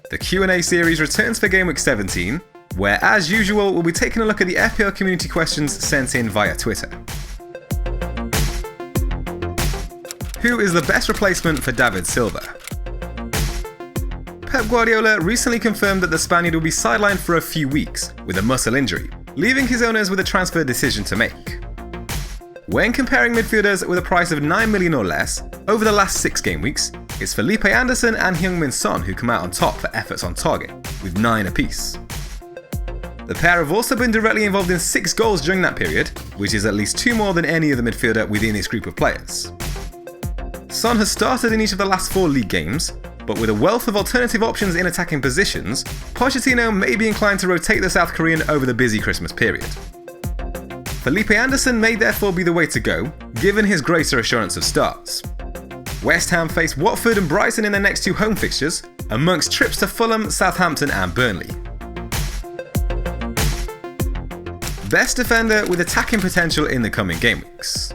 The Q&A series returns for Gameweek 17, where as usual we'll be taking a look at the FPL community questions sent in via Twitter. Who is the best replacement for David Silva? Pep Guardiola recently confirmed that the Spaniard will be sidelined for a few weeks with a muscle injury, leaving his owners with a transfer decision to make. When comparing midfielders with a price of 9 million or less over the last 6 game weeks, it's Felipe Anderson and Heung-min Son who come out on top for efforts on target, with 9 apiece. The pair have also been directly involved in 6 goals during that period, which is at least 2 more than any other midfielder within this group of players. Son has started in each of the last 4 league games, but with a wealth of alternative options in attacking positions, Pochettino may be inclined to rotate the South Korean over the busy Christmas period. Felipe Anderson may therefore be the way to go, given his greater assurance of starts. West Ham face Watford and Brighton in their next 2 home fixtures, amongst trips to Fulham, Southampton and Burnley. Best defender with attacking potential in the coming game weeks.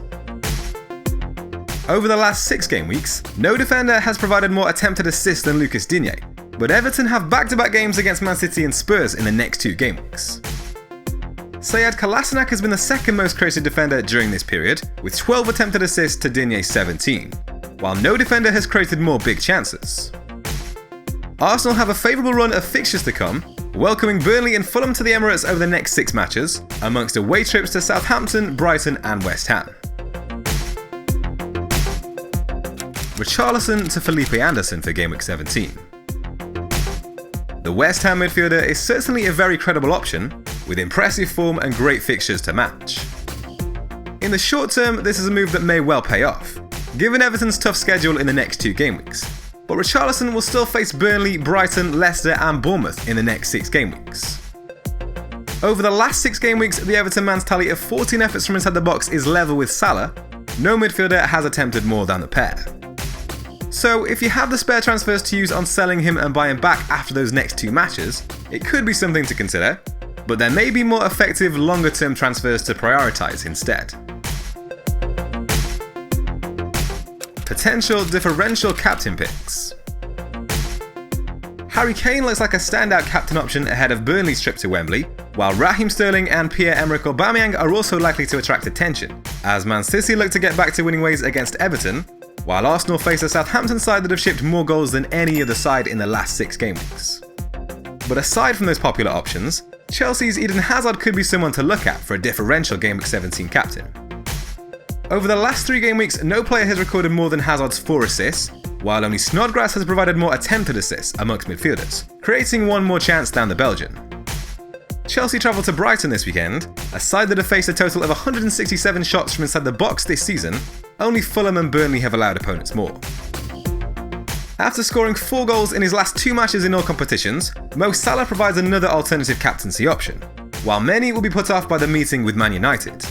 Over the last 6 game weeks, no defender has provided more attempted assists than Lucas Digne, but Everton have back-to-back games against Man City and Spurs in the next 2 game weeks. Sead Kolasinac has been the second most creative defender during this period, with 12 attempted assists to Digne's 17, while no defender has created more big chances. Arsenal have a favourable run of fixtures to come, welcoming Burnley and Fulham to the Emirates over the next 6 matches, amongst away trips to Southampton, Brighton and West Ham. Richarlison to Felipe Anderson for Gameweek 17. The West Ham midfielder is certainly a very credible option, with impressive form and great fixtures to match. In the short term, this is a move that may well pay off, given Everton's tough schedule in the next 2 game weeks, but Richarlison will still face Burnley, Brighton, Leicester and Bournemouth in the next 6 game weeks. Over the last 6 game weeks, the Everton man's tally of 14 efforts from inside the box is level with Salah. No midfielder has attempted more than the pair. So if you have the spare transfers to use on selling him and buying back after those next 2 matches, it could be something to consider, but there may be more effective longer term transfers to prioritise instead. Potential differential captain picks. Harry Kane looks like a standout captain option ahead of Burnley's trip to Wembley, while Raheem Sterling and Pierre-Emerick Aubameyang are also likely to attract attention, as Man City look to get back to winning ways against Everton, while Arsenal face a Southampton side that have shipped more goals than any other side in the last 6 game weeks. But aside from those popular options, Chelsea's Eden Hazard could be someone to look at for a differential Gameweek 17 captain. Over the last 3 game weeks, no player has recorded more than Hazard's 4 assists, while only Snodgrass has provided more attempted assists amongst midfielders, creating one more chance than the Belgian. Chelsea travel to Brighton this weekend, a side that have faced a total of 167 shots from inside the box this season. Only Fulham and Burnley have allowed opponents more. After scoring 4 goals in his last 2 matches in all competitions, Mo Salah provides another alternative captaincy option, while many will be put off by the meeting with Man United.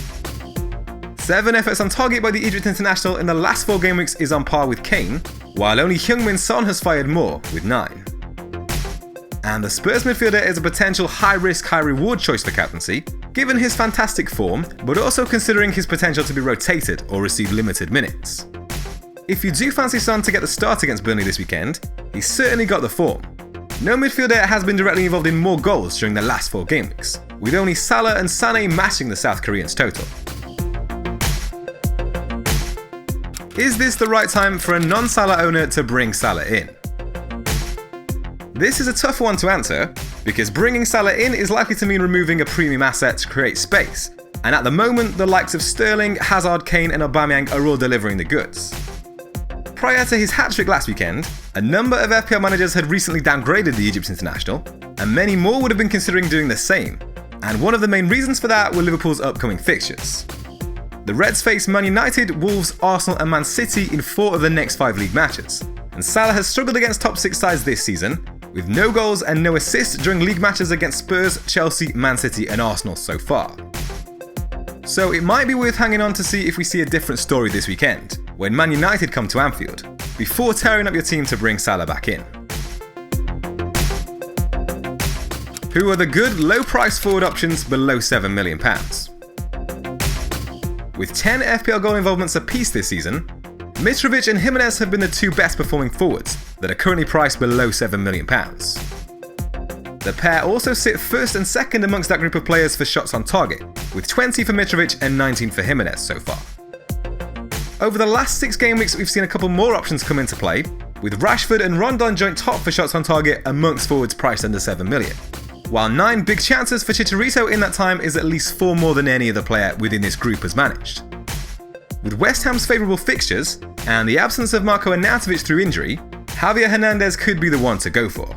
7 efforts on target by the Egypt international in the last 4 game weeks is on par with Kane, while only Heung-min Son has fired more with 9. And the Spurs midfielder is a potential high-risk, high-reward choice for captaincy, given his fantastic form, but also considering his potential to be rotated or receive limited minutes. If you do fancy Son to get the start against Burnley this weekend, he's certainly got the form. No midfielder has been directly involved in more goals during the last 4 game weeks, with only Salah and Sané matching the South Koreans' total. Is this the right time for a non-Salah owner to bring Salah in? This is a tough one to answer, because bringing Salah in is likely to mean removing a premium asset to create space, and at the moment the likes of Sterling, Hazard, Kane and Aubameyang are all delivering the goods. Prior to his hat-trick last weekend, a number of FPL managers had recently downgraded the Egypt international, and many more would have been considering doing the same, and one of the main reasons for that were Liverpool's upcoming fixtures. The Reds face Man United, Wolves, Arsenal and Man City in 4 of the next 5 league matches, and Salah has struggled against top 6 sides this season, with no goals and no assists during league matches against Spurs, Chelsea, Man City and Arsenal so far. So it might be worth hanging on to see if we see a different story this weekend, when Man United come to Anfield, before tearing up your team to bring Salah back in. Who are the good low-price forward options below £7 million? With 10 FPL goal involvements apiece this season, Mitrovic and Jimenez have been the two best performing forwards that are currently priced below £7 million. The pair also sit first and second amongst that group of players for shots on target, with 20 for Mitrovic and 19 for Jimenez so far. Over the last 6 game weeks, we've seen a couple more options come into play, with Rashford and Rondon joint top for shots on target amongst forwards priced under 7 million. While 9 big chances for Chicharito in that time is at least 4 more than any other player within this group has managed. With West Ham's favourable fixtures, and the absence of Marco Arnautovic through injury, Javier Hernandez could be the one to go for.